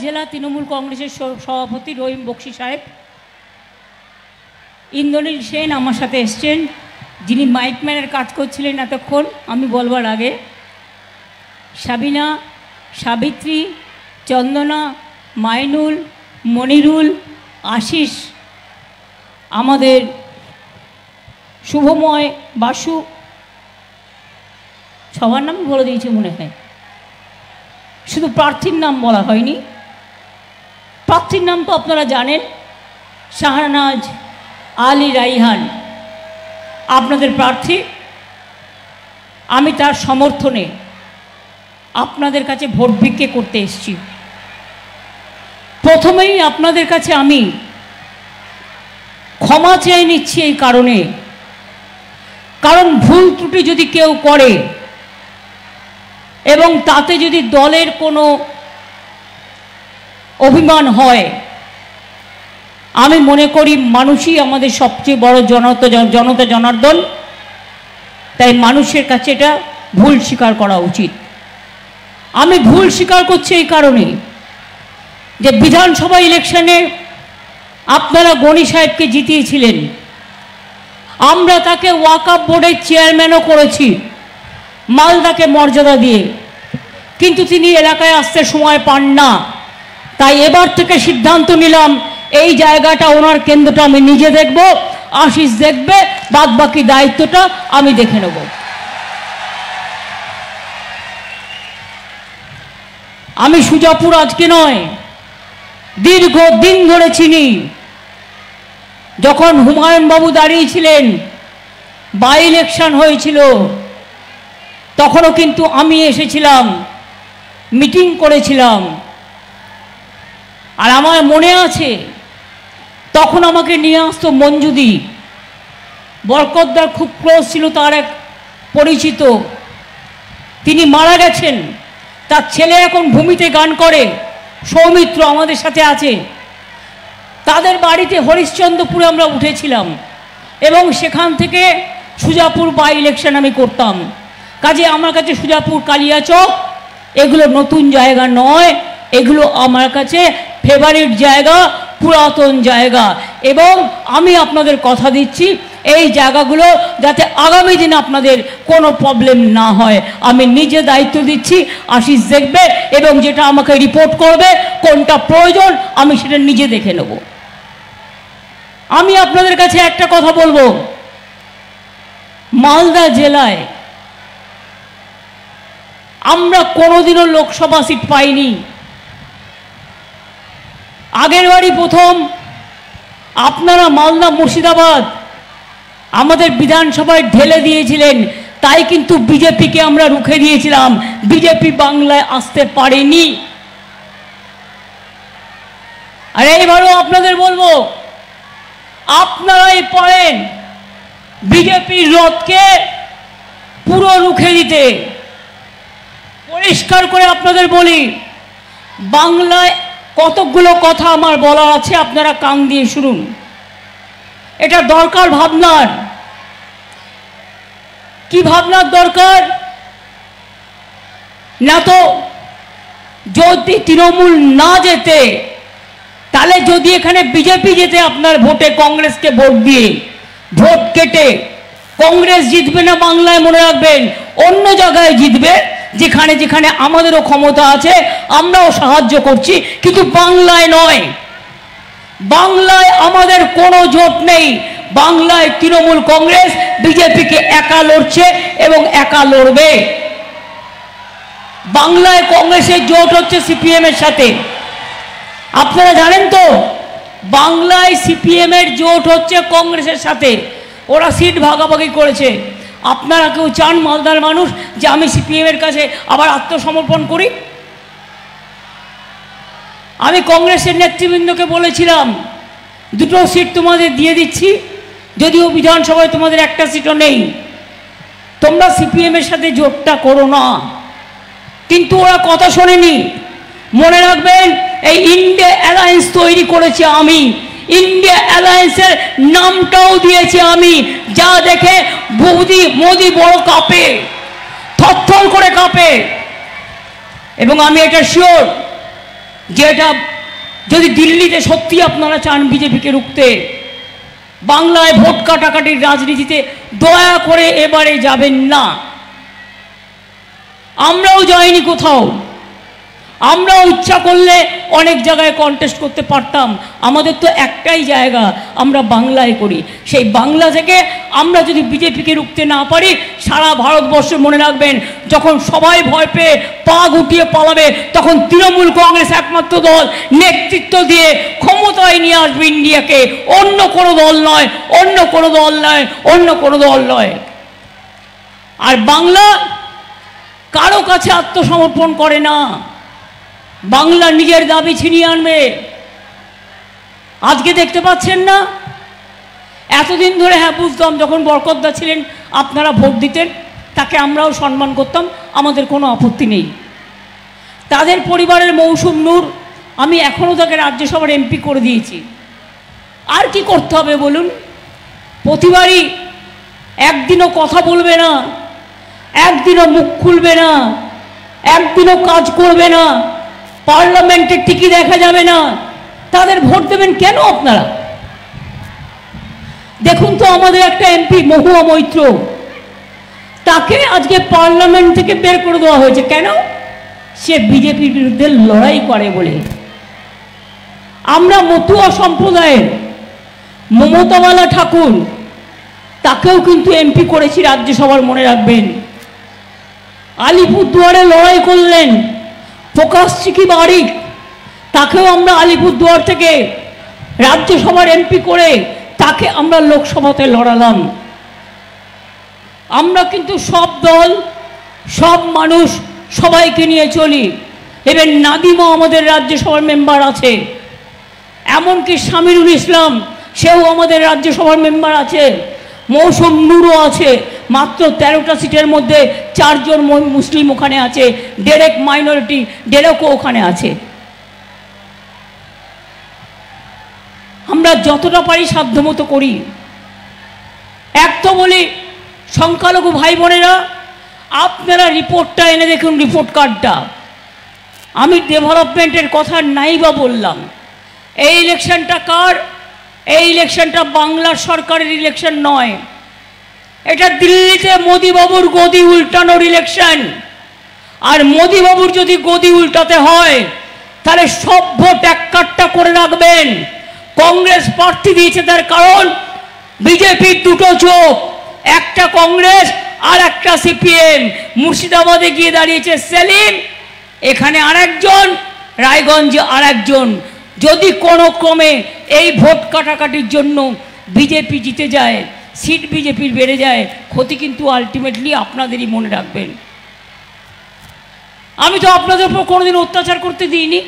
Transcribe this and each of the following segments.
জেলা তৃণমূল কংগ্রেসের সভাপতি রহিম বক্সি সাহেব, ইন্দ্রনীল সেন আমার সাথে এসছেন, যিনি মাইকম্যানের কাজ করছিলেন এতক্ষণ আমি বলবার আগে, সাবিনা, সাবিত্রী, চন্দনা, মাইনুল, মনিরুল, আশিস, আমাদের শুভময়, বাসু, সবার নাম বলে দিয়েছি মনে হয়, শুধু প্রার্থীর নাম বলা হয়নি। প্রার্থীর নাম তো আপনারা জানেন, শাহনাজ আলী রাইহান আপনাদের প্রার্থী। আমি তার সমর্থনে আপনাদের কাছে ভোট ভিক্ষে করতে এসেছি। প্রথমেই আপনাদের কাছে আমি ক্ষমা চেয়ে নিচ্ছি এই কারণে, কারণ ভুল ত্রুটি যদি কেউ করে এবং তাতে যদি দলের কোনো অভিমান হয়, আমি মনে করি মানুষই আমাদের সবচেয়ে বড় জনতা জনার্দন, তাই মানুষের কাছে এটা ভুল স্বীকার করা উচিত। আমি ভুল স্বীকার করছি এই কারণে যে বিধানসভা ইলেকশনে আপনারা গনি সাহেবকে জিতিয়েছিলেন, আমরা তাকে ওয়াকফ বোর্ডের চেয়ারম্যানও করেছি মালদাকে মর্যাদা দিয়ে, কিন্তু তিনি এলাকায় আসতে সময় পান না। তাই এবার থেকে সিদ্ধান্ত নিলাম এই জায়গাটা, ওনার কেন্দ্রটা আমি নিজে দেখব, আশিস দেখবে, বাদ বাকি দায়িত্বটা আমি দেখে নেব। আমি সুজাপুর আজকে নয়, দীর্ঘদিন ধরে চিনি। যখন হুমায়ুন বাবু দাঁড়িয়েছিলেন, বাই ইলেকশন হয়েছিল, তখনও কিন্তু আমি এসেছিলাম, মিটিং করেছিলাম। আর আমার মনে আছে তখন আমাকে নিয়ে আসতো মঞ্জুদি, বরকতদার খুব ক্লোজ ছিল, তার এক পরিচিত, তিনি মারা গেছেন, তার ছেলে এখন ভূমিতে গান করে, সৌমিত্র আমাদের সাথে আছে। তাদের বাড়িতে হরিশ্চন্দ্রপুরে আমরা উঠেছিলাম এবং সেখান থেকে সুজাপুর বাই ইলেকশন আমি করতাম। কাজে আমার কাছে সুজাপুর, কালিয়াচক এগুলো নতুন জায়গা নয়, এগুলো আমার কাছে ফেভারিট জায়গা, পুরাতন জায়গা। এবং আমি আপনাদের কথা দিচ্ছি এই জায়গাগুলো যাতে আগামী দিনে আপনাদের কোনো প্রবলেম না হয়, আমি নিজে দায়িত্ব দিচ্ছি। আশিস দেখবে এবং যেটা আমাকে রিপোর্ট করবে, কোনটা প্রয়োজন আমি সেটা নিজে দেখে নেব। আমি আপনাদের কাছে একটা কথা বলবো, মালদা জেলায় আমরা কোনোদিনও লোকসভা সিট পাইনি। আগের বারই প্রথম আপনারা মালদা, মুর্শিদাবাদ আমাদের বিধানসভায় ঢেলে দিয়েছিলেন, তাই কিন্তু বিজেপিকে আমরা রুখে দিয়েছিলাম, বিজেপি বাংলায় আসতে পারেনি। আর এইবারও আপনাদের বলবো, আপনারাই পারেন বিজেপির রথকে পুরো রুখে দিতে। পরিষ্কার করে আপনাদের বলি, বাংলায় কতগুলো কথা আমার বলার আছে, আপনারা কান দিয়ে শুনুন। এটা দরকার ভাবনার। কি ভাবনার দরকার? না তো যদি তৃণমূল না যেতে, তাহলে যদি এখানে বিজেপি যেতে আপনার ভোটে, কংগ্রেসকে ভোট দিয়ে, ভোট কেটে, কংগ্রেস জিতবে না বাংলায়, মনে রাখবেন, অন্য জায়গায় জিতবে, যেখানে যেখানে আমাদেরও ক্ষমতা আছে, আমরাও সাহায্য করছি, কিন্তু বাংলায় নয়। বাংলায় আমাদের কোনো জোট নেই। বাংলায় তৃণমূল কংগ্রেস বিজেপিকে একা লড়ছে এবং একা লড়বে। বাংলায় কংগ্রেসের জোট হচ্ছে সিপিএম এর সাথে। আপনারা জানেন তো, বাংলায় সিপিএম এর জোট হচ্ছে কংগ্রেসের সাথে, ওরা সিট ভাগাভাগি করেছে। আপনারা কেউ চান মালদার মানুষ যে আমি সিপিএম এর কাছে আবার আত্মসমর্পণ করি? আমি কংগ্রেসের নেতৃবৃন্দকে বলেছিলাম, দুটো সিট তোমাদের দিয়ে দিচ্ছি, যদিও বিধানসভায় তোমাদের একটা সিটও নেই, তোমরা সিপিএম এর সাথে জোটটা করো না। কিন্তু ওরা কথা শোনেনি। মনে রাখবেন, এই ইন্ডিয়া অ্যালায়েন্স তৈরি করেছি আমি, ইন্ডিয়া অ্যালায়েন্সের নামটাও দিয়েছি আমি, যা দেখে মোদি বড় কাঁপে, থরথর করে কাঁপে। এবং আমি এটা শিওর যেটা যদি দিল্লিতে সত্যি আপনারা চান বিজেপিকে রুখতে, বাংলায় ভোট কাটাকাটির রাজনীতিতে দয়া করে এবারে যাবেন না। আমরাও যাইনি কোথাও, আমরাও ইচ্ছা করলে অনেক জায়গায় কন্টেস্ট করতে পারতাম। আমাদের তো একটাই জায়গা, আমরা বাংলায় করি। সেই বাংলা থেকে আমরা যদি বিজেপিকে রুখতে না পারি, সারা ভারতবর্ষে মনে রাখবেন, যখন সবাই ভয় পেয়ে পা গুটিয়ে পালাবে, তখন তৃণমূল কংগ্রেস একমাত্র দল নেতৃত্ব দিয়ে ক্ষমতায় নিয়ে আসবে ইন্ডিয়াকে। অন্য কোনো দল নয়, অন্য কোনো দল নয়, অন্য কোনো দল নয়। আর বাংলা কারো কাছে আত্মসমর্পণ করে না, বাংলা নিজের দাবি ছিনিয়ে আনবে। আজকে দেখতে পাচ্ছেন না, এতদিন ধরে হ্যাঁ বুঝতাম, যখন বরকতদা ছিলেন আপনারা ভোট দিতেন, তাকে আমরাও সম্মান করতাম, আমাদের কোনো আপত্তি নেই। তাদের পরিবারের মৌসুম নূর, আমি এখনও তাকে রাজ্যসভার এমপি করে দিয়েছি। আর কি করতে হবে বলুন? প্রতিবারই একদিনও কথা বলবে না, একদিনও মুখ খুলবে না, একদিনও কাজ করবে না, পার্লামেন্টের টিকি দেখা যাবে না, তাদের ভোট দেবেন কেন আপনারা? দেখুন তো, আমাদের একটা এমপি মহুয়া মৈত্র, তাকে আজকে পার্লামেন্ট থেকে বের করে দেওয়া হয়েছে। কেন? সে বিজেপির বিরুদ্ধে লড়াই করে বলে। আমরা মতুয়া সম্প্রদায়ের মমতাওয়ালা ঠাকুর, তাকেও কিন্তু এমপি করেছি রাজ্যসভার, মনে রাখবেন। আলিপুরদুয়ারে লড়াই করলেন প্রকাশ সিকি বারিক, তাকেও আমরা আলিপুরদুয়ার থেকে রাজ্যসভার এমপি করে তাকে আমরা লোকসভাতে লড়ালাম। আমরা কিন্তু সব দল, সব মানুষ, সবাইকে নিয়ে চলি। এবার নাদিমও আমাদের রাজ্যসভার মেম্বার আছে, এমনকি শামিরুল ইসলাম, সেও আমাদের রাজ্যসভার মেম্বার আছে, মৌসুম নূরও আছে। মাত্র 13টা সিটের মধ্যে 4 জন মুসলিম ওখানে আছে, ডেরেক মাইনরিটি, ডেরেকও ওখানে আছে। আমরা যতটা পারি সাধ্যমতো করি। এক তো বলি, সংখ্যালঘু ভাই বোনেরা, আপনারা রিপোর্টটা এনে দেখুন, রিপোর্ট কার্ডটা। আমি ডেভেলপমেন্টের কথা নাই বা বললাম, এই ইলেকশনটা কার? এই ইলেকশনটা বাংলার সরকারের ইলেকশন নয়, এটা দিল্লিতে মোদিবাবুর গদি উল্টানোর ইলেকশন। আর মোদিবাবুর যদি গদি উল্টাতে হয়, তাহলে সব ভোট এক কাট্টা করে রাখবেন। কংগ্রেস প্রার্থী দিয়েছে, তার কারণ বিজেপির দুটো চোখ, একটা কংগ্রেস আর একটা সিপিএম। মুর্শিদাবাদে গিয়ে দাঁড়িয়েছে সেলিম, এখানে আরেকজন, রায়গঞ্জে আরেকজন। যদি কোনো ক্রমে এই ভোট কাটাকাটির জন্য বিজেপি জিতে যায়, সিট বিজেপির বেড়ে যায়, ক্ষতি কিন্তু আলটিমেটলি আপনাদেরই, মনে রাখবেন। আমি তো আপনাদের উপর কোনোদিন অত্যাচার করতে দিইনি,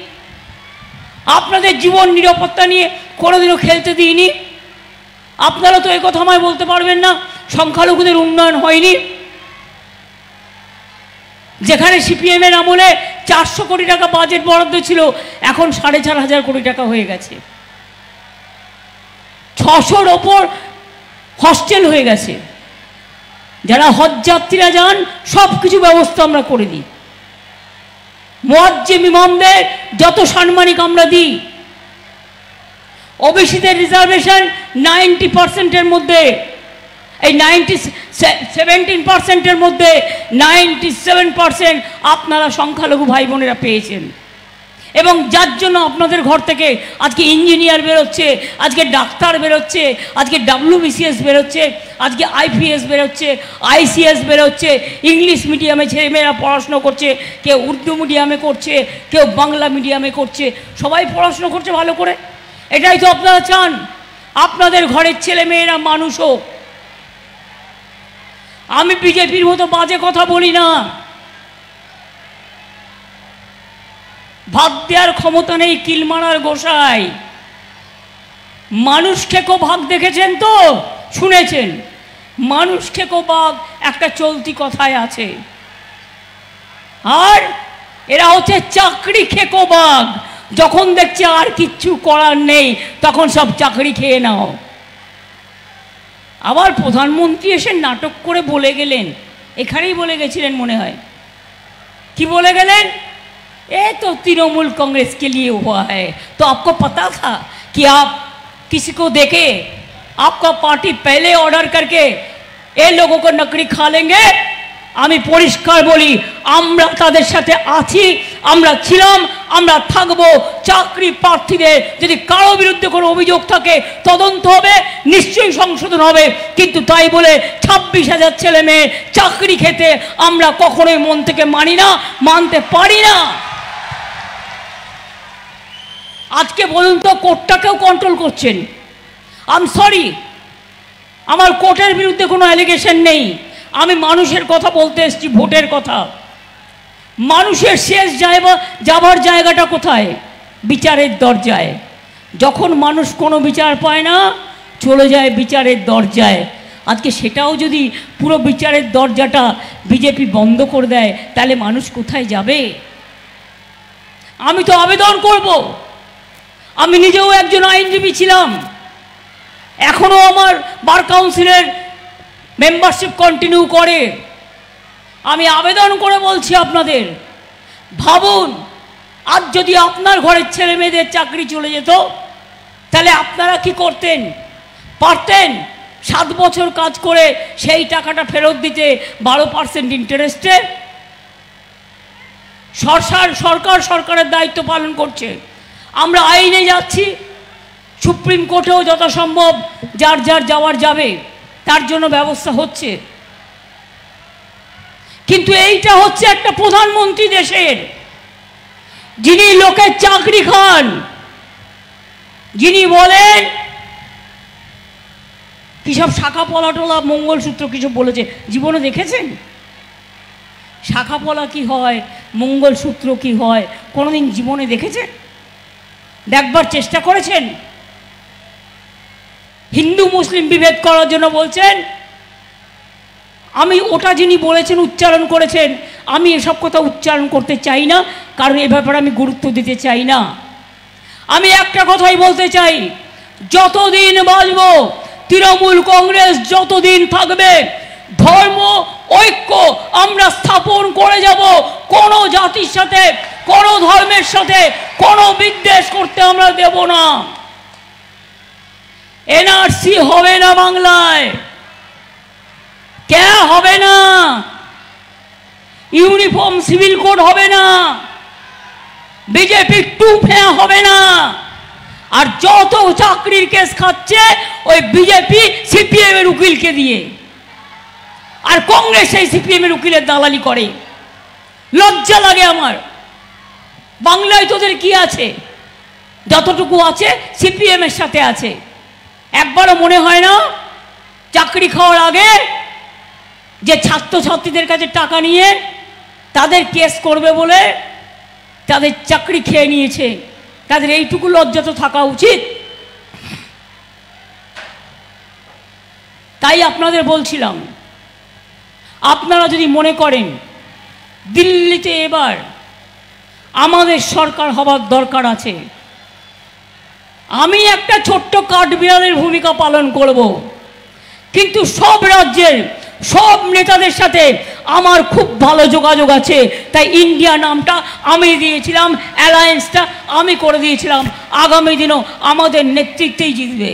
আপনাদের জীবন নিরাপত্তা নিয়ে কোনোদিনও খেলতে দিইনি। আপনারা তো এই কথা আমায় বলতে পারবেন না সংখ্যালঘুদের উন্নয়ন হয়নি। যেখানে সিপিএমের আমলে 400 কোটি টাকা বাজেট বরাদ্দ ছিল, এখন 4,500 কোটি টাকা হয়ে গেছে। 600-র ওপর হস্টেল হয়ে গেছে। যারা হজ যাত্রীরা যান, সব কিছু ব্যবস্থা আমরা করে দিই। মুয়াজ্জিম ইমামদের যত সাম্মানিক আমরা দিই। ওবিসিদের রিজার্ভেশন 90%-এর মধ্যে, এই 17%-এর মধ্যে 97% আপনারা সংখ্যালঘু ভাই বোনেরা পেয়েছেন। এবং যার জন্য আপনাদের ঘর থেকে আজকে ইঞ্জিনিয়ার বেরোচ্ছে, আজকে ডাক্তার বেরোচ্ছে, আজকে WBCS বেরোচ্ছে, আজকে IPS বেরোচ্ছে, ICS বেরোচ্ছে। ইংলিশ মিডিয়ামে ছেলেমেয়েরা পড়াশুনো করছে, কেউ উর্দু মিডিয়ামে করছে, কেউ বাংলা মিডিয়ামে করছে, সবাই পড়াশুনো করছে ভালো করে। এটাই তো আপনারা চান, আপনাদের ঘরের ছেলেমেয়েরা মানুষ হোক। আমি বিজেপির মতো বাজে কথা বলি না, ভাগ দেওয়ার ক্ষমতা নেই কিল মারার গোসাই। মানুষ খেকো ভাগ দেখেছেন তো, শুনেছেন? মানুষ খেকো বাঘ একটা চলতি কথায় আছে। আর এরা হচ্ছে চাকরি খেকো বাঘ। যখন দেখছে আর কিচ্ছু করার নেই, তখন সব চাকরি খেয়ে নাও। আবার প্রধানমন্ত্রী এসে নাটক করে বলে গেলেন, এখানেই বলে গেছিলেন মনে হয়। কি বলে গেলেন? ये तो तृणमूल कांग्रेस के लिए हुआ है। तो आपको पता था कि आप किसी को देके आपका पार्टी पहले ऑर्डर करके ये लोगों को नकड़ी खा लेंगे। আমি পরিষ্কার বলি, আমরা তাদের সাথে আছি, আমরা ছিলাম, আমরা থাকবো। চাকরি প্রার্থীদের যদি কারো বিরুদ্ধে কোনো অভিযোগ থাকে তদন্ত হবে, নিশ্চয়ই সংশোধন হবে, কিন্তু তাই বলে 26,000 ছেলে মেয়ে চাকরি খেতে আমরা কখনোই মন থেকে মানি না, মানতে পারি না। আজকে বলুন তো, কোর্টটাকেও কন্ট্রোল করছেন। আই এম সরি, আমার কোর্টের বিরুদ্ধে কোনো অ্যালিগেশন নেই, আমি মানুষের কথা বলতে এসেছি, ভোটের কথা। মানুষের শেষ যাবার জায়গাটা কোথায়? বিচারের দরজায়। যখন মানুষ কোনো বিচার পায় না, চলে যায় বিচারের দরজায়। আজকে সেটাও যদি পুরো বিচারের দরজাটা বিজেপি বন্ধ করে দেয়, তাহলে মানুষ কোথায় যাবে? আমি তো আবেদন করব। আমি নিজেও একজন আইনজীবী ছিলাম, এখনও আমার বার কাউন্সিলের মেম্বারশিপ কন্টিনিউ করে। আমি আবেদন করে বলছি আপনাদের, ভাবুন, আজ যদি আপনার ঘরের ছেলে মেয়েদের চাকরি চলে যেত, তাহলে আপনারা কি করতেন? পারতেন 7 বছর কাজ করে সেই টাকাটা ফেরত দিতে 12% ইন্টারেস্টে? সরকারের দায়িত্ব পালন করছে। আমরা আইনে যাচ্ছি, সুপ্রিম কোর্টেও যথাসম্ভব যার যাওয়ার যাবে, তার জন্য ব্যবস্থা হচ্ছে। কিন্তু এইটা হচ্ছে একটা প্রধানমন্ত্রী দেশের, যিনি লোকের চাকরি খান, যিনি বলেন কিসব শাখা পলাটোলা মঙ্গলসূত্র কিছু বলেছে, জীবনে দেখেছেন? শাখা পলা কি হয়, মঙ্গলসূত্র কি হয়, কোনোদিন জীবনে দেখেছেন? দেখবার চেষ্টা করেছেন? হিন্দু মুসলিম বিভেদ করার জন্য বলছেন। আমি ওটা যিনি বলেছেন, উচ্চারণ করেছেন, আমি এসব কথা উচ্চারণ করতে চাই না, কারণ এ ব্যাপারে আমি গুরুত্ব দিতে চাই না। আমি একটা কথাই বলতে চাই, যতদিন বাঁচব, তৃণমূল কংগ্রেস যতদিন থাকবে, ধর্ম ঐক্য আমরা স্থাপন করে যাব। কোনো জাতির সাথে, কোনো ধর্মের সাথে কোনো বিদ্বেষ করতে আমরা দেব না। এনআরসি হবে না বাংলায়, কে হবে না, ইউনিফর্ম সিভিল কোড হবে না, বিজেপি 2 হবে না। আর যত চাকরির কেস খাচ্ছে ওই বিজেপি সিপিএম এর উকিলকে দিয়ে, আর কংগ্রেস সেই সিপিএম এর উকিলের দালালি করে। লজ্জা লাগে আমার। বাংলায় তোদের কি আছে? যতটুকু আছে সিপিএম এর সাথে আছে। একবারও মনে হয় না চাকরি খাওয়ার আগে যে ছাত্রছাত্রীদের কাছে টাকা নিয়ে তাদের কেস করবে বলে তাদের চাকরি খেয়ে নিয়েছে, তাদের এইটুকু লজ্জা তো থাকা উচিত। তাই আপনাদের বলছিলাম, আপনারা যদি মনে করেন দিল্লিতে এবার আমাদের সরকার হবার দরকার আছে, আমি একটা ছোট্ট কাঠবিড়ালের ভূমিকা পালন করব, কিন্তু সব রাজ্যের সব নেতাদের সাথে আমার খুব ভালো যোগাযোগ আছে। তাই ইন্ডিয়া নামটা আমি দিয়েছিলাম, অ্যালায়েন্সটা আমি করে দিয়েছিলাম। আগামী দিনও আমাদের নেতৃত্বেই জিতবে।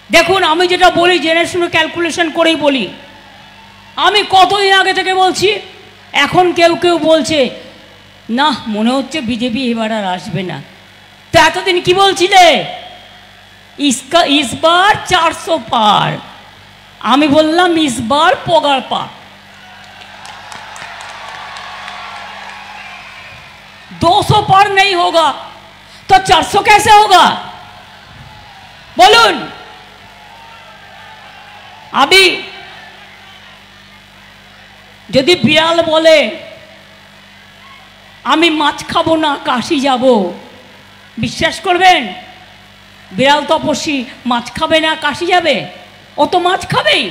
দেখুন, আমি যেটা বলি জেনে শুনে ক্যালকুলেশন করেই বলি। আমি কতদিন আগে থেকে বলছি, এখন কেউ কেউ বলছে না, মনে হচ্ছে বিজেপি এবার আর আসবে না। তো এতদিন কি বলছিলে? ইসবার 400 পার। আমি বললাম ইসবার পগার পা। 200 पार नहीं होगा तो 400 कैसे होगा? बोलून। अभी यदि बिड़ाल बोले आमी माछ खाबो ना काशी जाबो, विश्वास करबेन? बिड़ाल तपस्वी माछ खाबे ना काशी जाबे? ओ तो माछ खाबेई।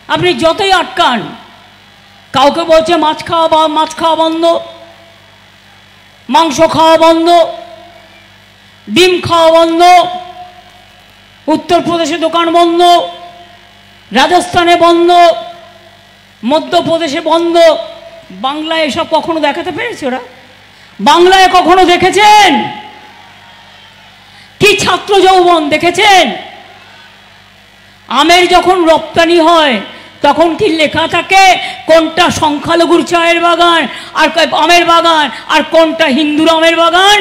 আপনি যতই আটকান, কাউকে বলছে মাছ খাওয়া বন্ধ, মাংস খাওয়া বন্ধ, ডিম খাওয়া বন্ধ, উত্তরপ্রদেশে দোকান বন্ধ, রাজস্থানে বন্ধ, মধ্যপ্রদেশে বন্ধ, বাংলায় এসব কখনো দেখাতে পেরেছে ওরা? বাংলায় কখনো দেখেছেন কি ছাত্র যৌবন দেখেছেন? আমের যখন রপ্তানি হয় তখন কি লেখা থাকে কোনটা সংখ্যালঘুর চায়ের বাগান আর আমের বাগান, আর কোনটা হিন্দুর আমের বাগান,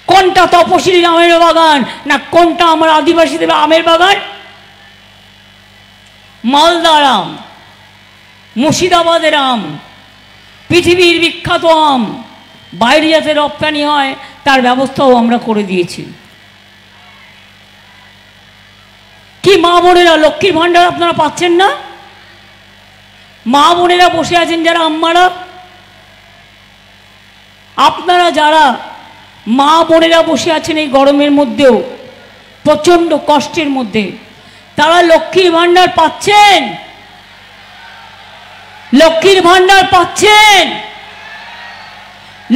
কোনটা তপশিলীর আমের বাগান, না কোনটা আমার আদিবাসীদের আমের বাগান? মালদার আম, মুর্শিদাবাদের আম, পৃথিবীর বিখ্যাত আম, বাইরে যাতে রপ্তানি হয় তার ব্যবস্থাও আমরা করে দিয়েছি। কি মা বোনেরা লক্ষ্মীর ভাণ্ডার আপনারা পাচ্ছেন না? মা বোনেরা বসে আছেন যারা আম্মারা, আপনারা যারা মা বোনেরা বসে আছেন এই গরমের মধ্যেও প্রচণ্ড কষ্টের মধ্যে, তারা লক্ষ্মীর ভাণ্ডার পাচ্ছেন? লক্ষ্মীর ভাণ্ডার পাচ্ছেন?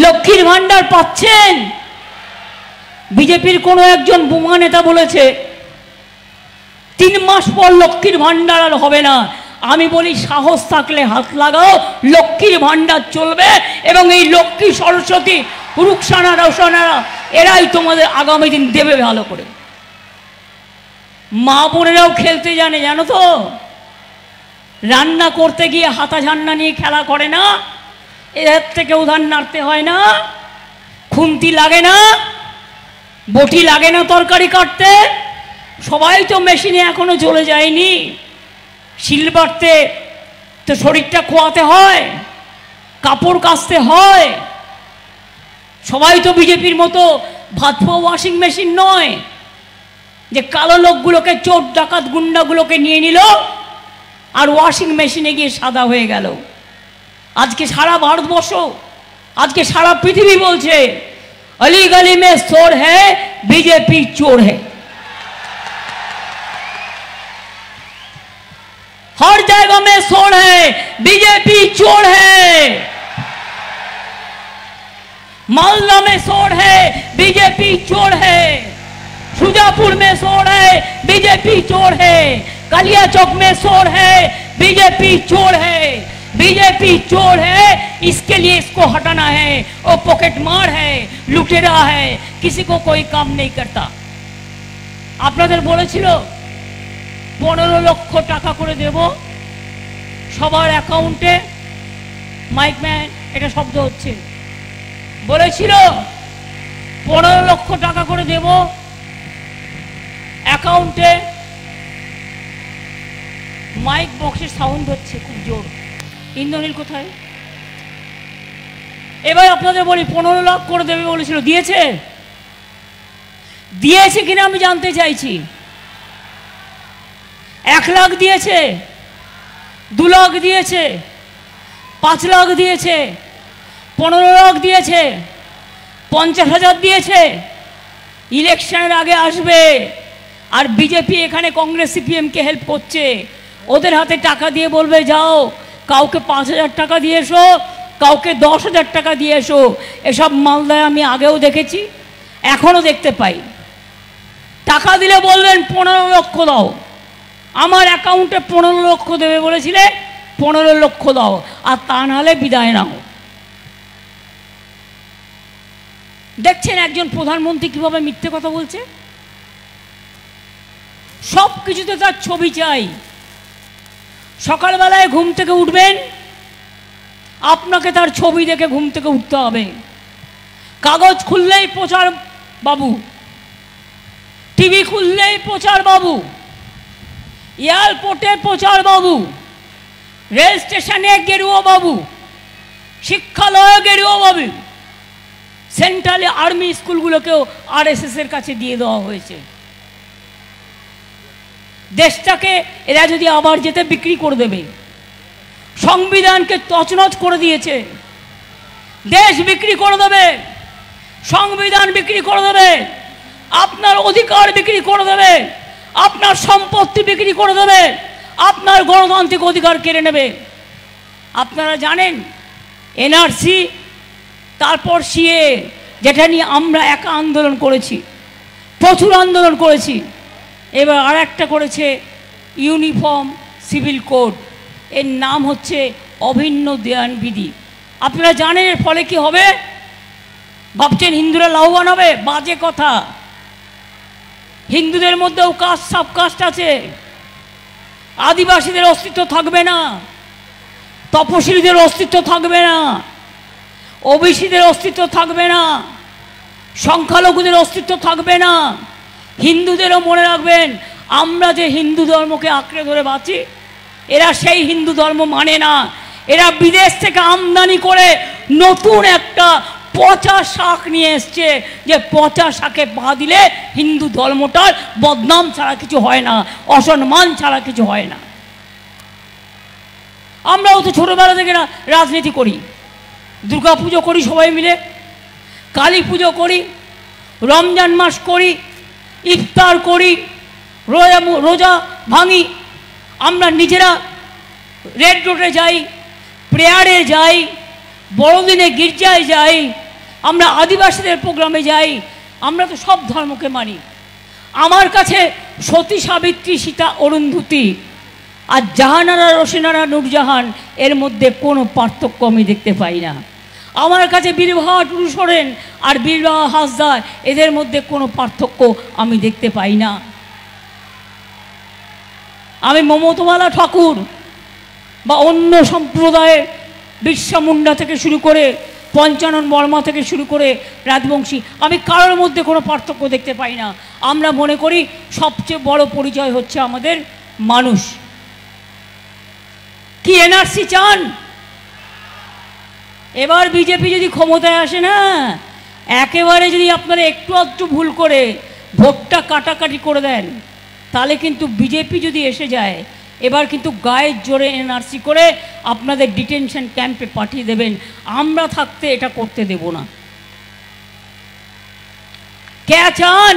লক্ষ্মীর ভাণ্ডার পাচ্ছেন? বিজেপির কোনো একজন বোমা নেতা বলেছে 3 মাস পর লক্ষ্মীর ভাণ্ডার আর হবে না। আমি বলি সাহস থাকলে হাত লাগাও, লক্ষ্মীর ভাণ্ডার চলবে এবং এই লক্ষ্মী সরস্বতী রুকসানা রোশনারা এরাই তোমাদের আগামী দিন দেবে ভালো করে। মা বোনেরাও খেলতে জানে, জানো তো? রান্না করতে গিয়ে হাতা ঝান্না নিয়ে খেলা করে না, এর থেকে উধান নাড়তে হয় না, খুন্তি লাগে না, বটি লাগে না তরকারি কাটতে। সবাই তো মেশিনে এখনো চলে যায়নি, শিল বাটতে তো শরীরটা খোয়াতে হয়, কাপড় কাচতে হয়। সবাই তো বিজেপির মতো ভাতফা ওয়াশিং মেশিন নয় যে কালো লোকগুলোকে, চোর ডাকাত গুন্ডাগুলোকে নিয়ে নিল আর ওয়াশিং মেশিনে গিয়ে সাদা হয়ে গেল। আজকে সারা ভারতবর্ষ, আজকে সারা পৃথিবী বলছে अली गली में चोर है, बीजेपी चोर है। हर जगह में चोर है, बीजेपी चोर है। मालदा में चोर है, बीजेपी चोर है। सुजापुर में चोर है, बीजेपी चोर है। कालिया चौक में चोर है, बीजेपी चोर है। बीजेपी चोर है, इसके लिए इसको हटाना है। वो पॉकेट मार है, लुटेरा है, किसी को कोई काम नहीं करता। আপনাদের বলেছিল 15 লক্ষ টাকা করে দেব সবার অ্যাকাউন্টে। মাইকম্যান এটা শব্দ হচ্ছে, বলেছিল 15 লক্ষ টাকা করে দেব অ্যাকাউন্টে। মাইক বক্সের সাউন্ড হচ্ছে খুব জোর। ইন্দ্রনীল কোথায়? এবার আপনাদের বলি 15 লাখ করে দেবে বলেছিল, দিয়েছে? দিয়েছে কিনা আমি জানতে চাইছি। 1 লাখ দিয়েছে, 2 লাখ দিয়েছে, 5 লাখ দিয়েছে, 15 লাখ দিয়েছে, 50,000 দিয়েছে। ইলেকশনের আগে আসবে আর বিজেপি এখানে কংগ্রেস সিপিএমকে হেল্প করছে। ওদের হাতে টাকা দিয়ে বলবে যাও কাউকে 5,000 টাকা দিয়ে এসো, কাউকে 10,000 টাকা দিয়ে এসো। এসব মালদায় আমি আগেও দেখেছি, এখনও দেখতে পাই। টাকা দিলে বলবেন 15 লক্ষ দাও, আমার অ্যাকাউন্টে 15 লক্ষ দেবে বলেছিলে, 15 লক্ষ দাও, আর তা নাহলে বিদায় নাও। দেখছেন একজন প্রধানমন্ত্রী কিভাবে মিথ্যে কথা বলছে। সব কিছুতে তার ছবি চাই। সকালবেলায় ঘুম থেকে উঠবেন, আপনাকে তার ছবি দেখে ঘুম থেকে উঠতে হবে। কাগজ খুললেই প্রচার বাবু, টিভি খুললেই প্রচার বাবু, এয়ারপোর্টে প্রচার বাবু, রেল স্টেশনে গেরুয়া বাবু, শিক্ষালয়ে গেরুয়া বাবু। সেন্ট্রাল আর্মি স্কুলগুলোকেও আরএসএস এর কাছে দিয়ে দেওয়া হয়েছে। দেশটাকে এরা যদি আবার যেতে বিক্রি করে দেবে। সংবিধানকে তছনছ করে দিয়েছে, দেশ বিক্রি করে দেবে, সংবিধান বিক্রি করে দেবে, আপনার অধিকার বিক্রি করে দেবে, আপনার সম্পত্তি বিক্রি করে দেবে, আপনার গণতান্ত্রিক অধিকার কেড়ে নেবে। আপনারা জানেন এনআরসি, তারপর সিএ, যেটা নিয়ে আমরা একা আন্দোলন করেছি, প্রচুর আন্দোলন করেছি। এবার আর একটা করেছে ইউনিফর্ম সিভিল কোড, এর নাম হচ্ছে অভিন্ন দেয়ান বিধি। আপনারা জানেন এর ফলে কি হবে? ভাবছেন হিন্দুরা লাভবান হবে? বাজে কথা। হিন্দুদের মধ্যেও কাস্ট সাব কাস্ট আছে। আদিবাসীদের অস্তিত্ব থাকবে না, তপশিলীদের অস্তিত্ব থাকবে না, ওবিসিদের অস্তিত্ব থাকবে না, সংখ্যালঘুদের অস্তিত্ব থাকবে না। হিন্দুদেরও মনে রাখবেন, আমরা যে হিন্দু ধর্মকে আঁকড়ে ধরে বাঁচি, এরা সেই হিন্দু ধর্ম মানে না। এরা বিদেশ থেকে আমদানি করে নতুন একটা পচা শাক নিয়ে এসছে, যে পচা শাকে পা দিলে হিন্দু ধর্মটার বদনাম ছাড়া কিছু হয় না, অসম্মান ছাড়া কিছু হয় না। আমরাও তো ছোটোবেলা থেকে রাজনীতি করি, দুর্গা পুজো করি সবাই মিলে, কালী পুজো করি, রমজান মাস করি, ইফতার করি, রোজা ভাঙি। আমরা নিজেরা রেড রোডে যাই, প্রেয়ারে যাই, বড়দিনে গির্জায় যাই, আমরা আদিবাসীদের প্রোগ্রামে যাই। আমরা তো সব ধর্মকে মানি। আমার কাছে সতী সাবিত্রী সীতা অরুন্ধতী আর জাহানারা রোশনারা নূরজাহান এর মধ্যে কোনো পার্থক্য আমি দেখতে পাই না। আমার কাছে বীরবাহা টুডু সোরেন আর বীরবাহা হাঁসদা এদের মধ্যে কোনো পার্থক্য আমি দেখতে পাই না। আমি মমতাবালা ঠাকুর বা অন্য সম্প্রদায়ের বিরসা মুন্ডা থেকে শুরু করে পঞ্চানন বর্মা থেকে শুরু করে রাজবংশী, আমি কারোর মধ্যে কোনো পার্থক্য দেখতে পাই না। আমরা মনে করি সবচেয়ে বড় পরিচয় হচ্ছে আমাদের মানুষ। কি এনআরসি চান? এবার বিজেপি যদি ক্ষমতায় আসে না, একেবারে যদি আপনারা একটু আধটু ভুল করে ভোটটা কাটাকাটি করে দেন, তাহলে কিন্তু বিজেপি যদি এসে যায়, এবার কিন্তু গায়ের জোরে এনআরসি করে আপনাদের ডিটেনশন ক্যাম্পে পাঠিয়ে দেবেন। আমরা থাকতে এটা করতে দেব না। কে চান?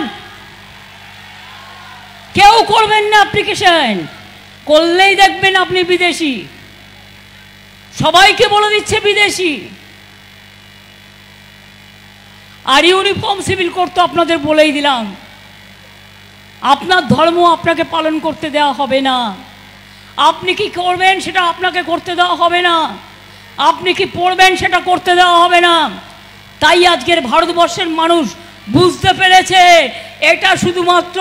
কেউ করবেন না অ্যাপ্লিকেশন, করলেই দেখবেন আপনি বিদেশি। সবাইকে বলে দিচ্ছে বিদেশি। আর ইউনিফর্ম সিভিল কোড তো আপনাদের বলেই দিলাম, আপনার ধর্ম আপনাকে পালন করতে দেওয়া হবে না। আপনি কি করবেন সেটা আপনাকে করতে দেওয়া হবে না। আপনি কি পড়বেন সেটা করতে দেওয়া হবে না। তাই আজকের ভারতবর্ষের মানুষ বুঝতে পেরেছে এটা শুধুমাত্র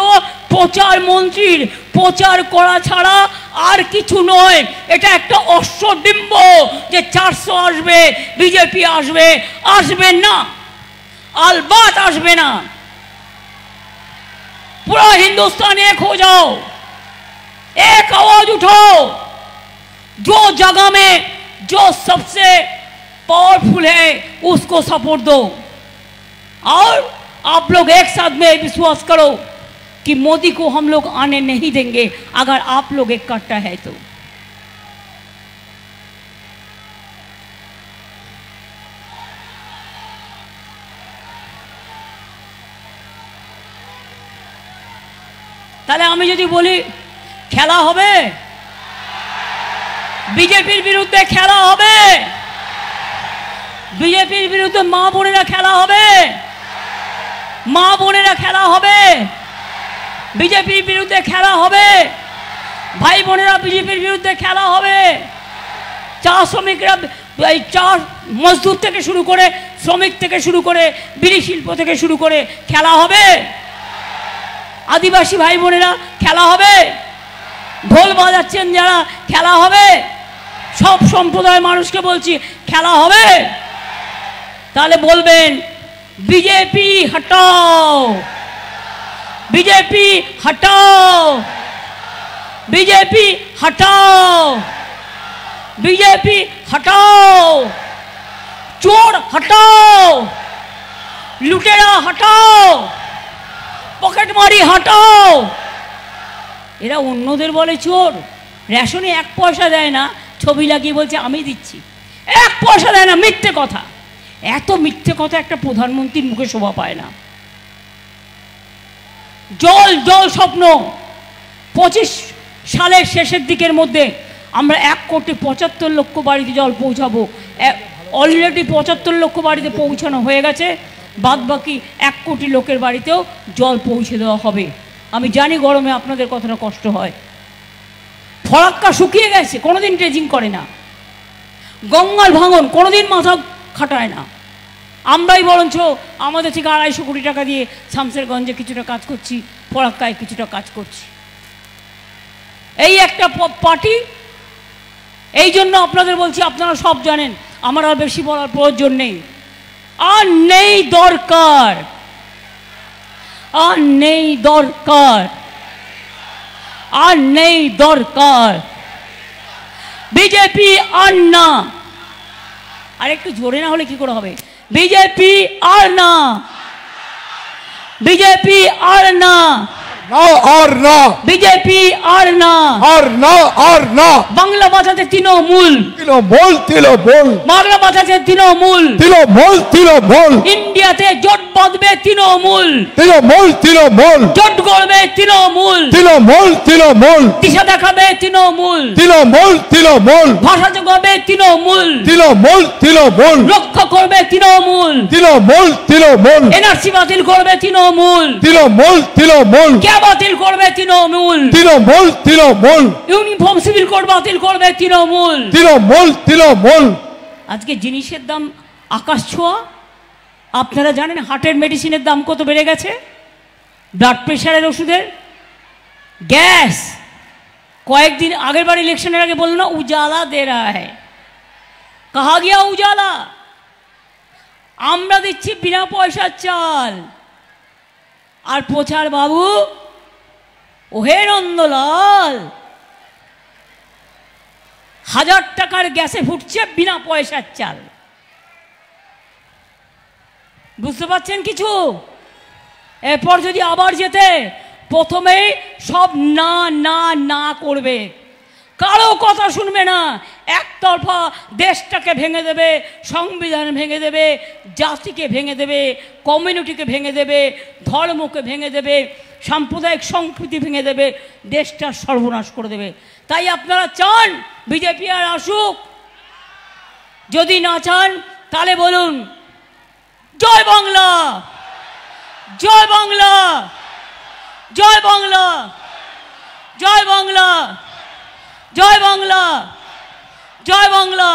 প্রচার মন্ত্রীর প্রচার করা ছাড়া আর কিছু নয়। এটা একটা অশ্বডিম্ব যে 400 আসবে, বিজেপি আসবে, আসবে না, अलबत আসবে না। पूरा हिंदुस्तान एक हो जाओ, एक आवाज उठाओ, जो जगह में जो सबसे पावरफुल है उसको सपोर्ट दो। और आप लोग एक साथ में विश्वास करो कि मोदी को हम लोग आने नहीं देंगे अगर आप लोग इकट्ठा है तो। তাহলে আমি যদি বলি খেলা হবে, বিজেপির বিরুদ্ধে খেলা হবে, বিজেপির বিরুদ্ধে মা বোনেরা খেলা হবে, মা বোনেরা খেলা হবে, বিজেপির বিরুদ্ধে খেলা হবে, ভাই বোনেরা বিজেপির বিরুদ্ধে খেলা হবে। চা শ্রমিকরা, এই চা মজদুর থেকে শুরু করে, শ্রমিক থেকে শুরু করে, বিড়ি শিল্প থেকে শুরু করে খেলা হবে। আদিবাসী ভাই বোনেরা খেলা হবে, ঢোল বাজাচ্ছেন যারা খেলা হবে। সব সম্প্রদায়ের মানুষকে বলছি খেলা হবে। তাহলে বলবেন বিজেপি হটাও, বিজেপি হটাও, বিজেপি হটাও, বিজেপি হটাও, চোর হটাও, লুটেরা হটাও, পকেটমারি হটাও। এরা অন্যদের বলে চোর, রেশনে 1 পয়সা দেয় না, ছবি লাগিয়ে বলছে আমি দিচ্ছি। 1 পয়সা দেয় না, মিথ্যে কথা। এত মিথ্যে কথা একটা প্রধানমন্ত্রীর মুখে শোভা পায় না। জল জল স্বপ্ন। 25 সালের শেষের দিকের মধ্যে আমরা 1,75,00,000 বাড়িতে জল পৌঁছাবো। অলরেডি 75 লক্ষ বাড়িতে পৌঁছানো হয়ে গেছে, বাদ বাকি 1 কোটি লোকের বাড়িতেও জল পৌঁছে দেওয়া হবে। আমি জানি গরমে আপনাদের কতটা কষ্ট হয়। ফরাক্কা শুকিয়ে গেছে, কোনোদিন ড্রেজিং করে না। গঙ্গার ভাঙন কোনোদিন মাথা খাটায় না। আমরাই বরঞ্চ আমাদের থেকে 250 কোটি টাকা দিয়ে শামসেরগঞ্জে কিছুটা কাজ করছি, ফরাক্কায় কিছুটা কাজ করছি। এই একটা পার্টি। এই জন্য আপনাদের বলছি, আপনারা সব জানেন, আমার আর বেশি বলার প্রয়োজন নেই। আর নেই দরকার, আর নেই দরকার, আর নেই দরকার। বিজেপি আর না। আর একটু জোরে না হলে কি করে হবে? বিজেপি আর না, বিজেপি আর না, আর না, বিজেপি আর না, আর না, আর না। বাংলা বাঁচাতে তৃণমূল, তৃণমূল, তৃণমূল, বাংলা বাঁচাতে তৃণমূল, তৃণমূল, তৃণমূল। ইন্ডিয়াতে জোট বাঁধবে তৃণমূল, তৃণমূল, তৃণমূল, জোট করবে তৃণমূল, তৃণমূল, তৃণমূল, দিশা দেখাবে তৃণমূল, তৃণমূল, তৃণমূল, ভাষা যোগাবে তৃণমূল, তৃণমূল, তৃণমূল, রক্ষা করবে তৃণমূল, তৃণমূল, তৃণমূল, এনআরসি বাতিল করবে তৃণমূল, তৃণমূল, তৃণমূল, বাতিল করবে Trinamool, Trinamool, Trinamool, uniform civil code বাতিল করবে তৃণমূল, তৃণমূল, তৃণমূল। আজকে জিনিসের দাম আকাশ ছোঁয়া। আপনারা জানেন হার্টের মেডিসিনের দাম কত বেড়ে গেছে, ব্লাড প্রেশারের ওষুধের, গ্যাস। কয়েকদিন আগের বার ইলেকশনের আগে বলল না উজালা দে রা হ্যায়, কাহা গিয়া উজালা? আমরা দিচ্ছি বিনা পয়সার চাল। আর প্রচার বাবু, ওহে নন্দলাল, 1000 টাকার গ্যাসে ফুটছে বিনা পয়সার চাল। বুঝতে পারছেন কিছু? এরপর যদি আবার যেতে, প্রথমেই সব না না না করবে, কারো কথা শুনবে না, একতরফা দেশটাকে ভেঙে দেবে, সংবিধান ভেঙে দেবে, জাতিকে ভেঙে দেবে, কমিউনিটিকে ভেঙে দেবে, ধর্মকে ভেঙে দেবে, সাম্প্রদায়িক সংস্কৃতি ভেঙে দেবে, দেশটা সর্বনাশ করে দেবে। তাই আপনারা চান বিজেপি আর আসুক? যদি না চান তাহলে বলুন জয় বাংলা, জয় বাংলা, জয় বাংলা, জয় বাংলা, জয় বাংলা, জয় বাংলা,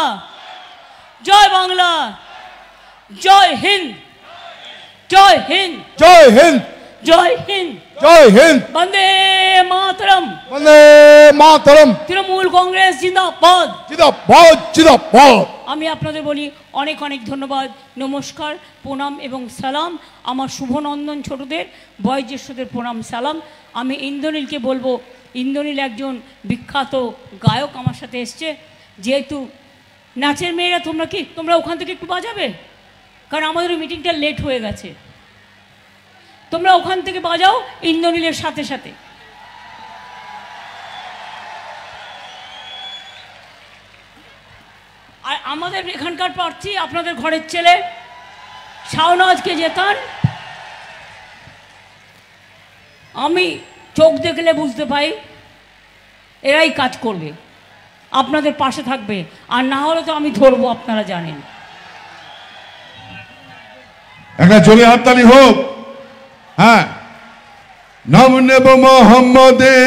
জয় বাংলা, জয় হিন্দ, জয় হিন্দ, জয় হিন্দ, জয় হিন্দ, জয় হিন্দ, বন্দে মাতরম, বন্দে মাতরম, তৃণমূল কংগ্রেস জিন্দাবাদ, জিন্দাবাদ, জিন্দাবাদ। আমি আপনাদের বলি অনেক অনেক ধন্যবাদ, নমস্কার, প্রণাম এবং সালাম। আমার শুভনন্দন ছোটদের, বয়োজ্যেষ্ঠদের প্রণাম সালাম। আমি ইন্দ্রনীলকে বলবো, ইন্দ্রনীল একজন বিখ্যাত গায়ক আমার সাথে এসছে। যেহেতু নাচের মেয়েরা তোমরা ওখান থেকে একটু বাজাবে, কারণ আমাদের মিটিংটা লেট হয়ে গেছে। তোমরা ওখান থেকে বাজাও ইন্দ্রনীলের সাথে সাথে। আর আমাদের এখানকার প্রার্থী আপনাদের ঘরের ছেলে শাহনওয়াজকে জেতান। আমি চোখ দেখলে বুঝতে পাই এরাই কাজ করবে, আপনাদের পাশে থাকবে, আর না হলে তো আমি ধরবো, আপনারা জানেন। একটা জোরে হাততালি হোক। হ্যাঁ, নাম নেব মোহাম্মদে,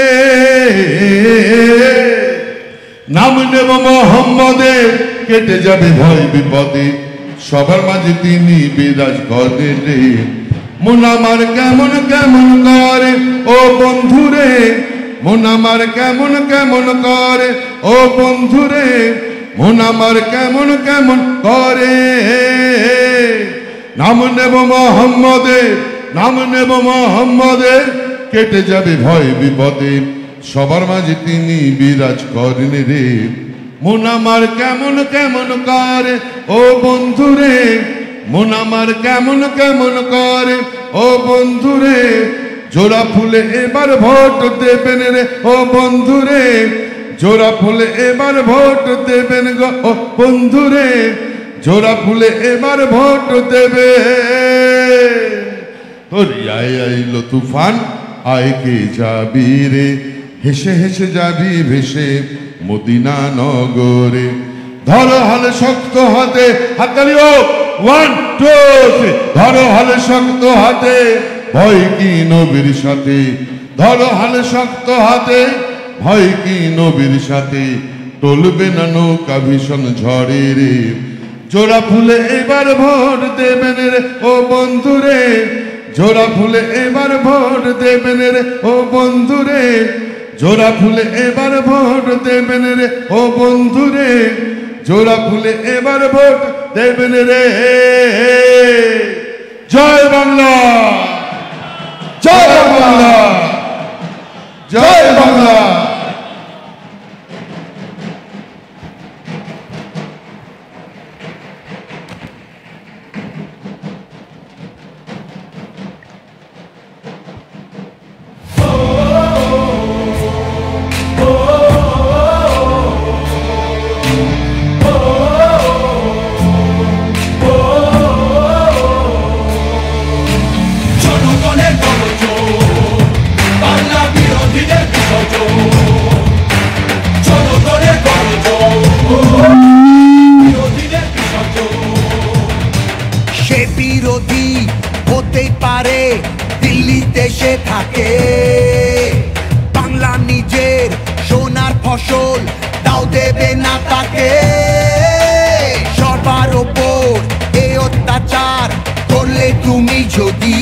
নাম নেব মোহাম্মদে, কেটে যাবে ভয় বিপদে, সবার মাঝে তিনি বিরাজ করেন রে। মন আমার কেমন কেমন করে ও বন্ধুরে, মন আমার কেমন কেমন করে ও বন্ধুরে, মন আমার কেমন কেমন করে। নাম নেব মোহাম্মদের, নাম নেব মোহাম্মদের, কেটে যাবে ভয় বিপদে, সবার মাঝে তিনি বিরাজ করেন রে। মন আমার কেমন কেমন করে ও বন্ধুরে, মন আমার কেমন কেমন করে ও বন্ধুরে, জোড়া ফুলে এবার ভোট দেবেন রে ও বন্ধুরে, জোড়া ফুলে এবার ভোট দেবেন গো ও বন্ধুরে, জোড়া ফুলে এবার ভোট দেবে। তোর আইলো তুফান আয় কে যাবি রে, হেসে হেসে যাবি ভেসে মদিনা নগরে। ধরো হালে শক্ত হাতে, হাততালিও 1 2 3, ধরো হালে শক্ত হাতে, ভয় কি নবীর সাথে, ধরো হালে শক্ত হাতে, ভয় কি নবীর সাথে, টলবে না নৌকা ভীষণ ঝড়ে রে। জোড়া ফুলে এবার ভোট দেবেন রে ও বন্ধুরে, জোড়া ফুলে এবার ভোট দেবেন রে ও বন্ধুরে, জোড়া ফুলে এবার ভোট দেবেন রে ও বন্ধুরে, জোড়া ফুলে এবার ভোট দেবেন রে। জয় বাংলা, জয় বাংলা, জয় বাংলা। সে বিরোধী হতে পারে দিল্লিতে সে থাকে, বাংলা নিজের সোনার ফসল তাও দেবে না তাকে। সবার ওপর এ অত্যাচার করলে তুমি যদি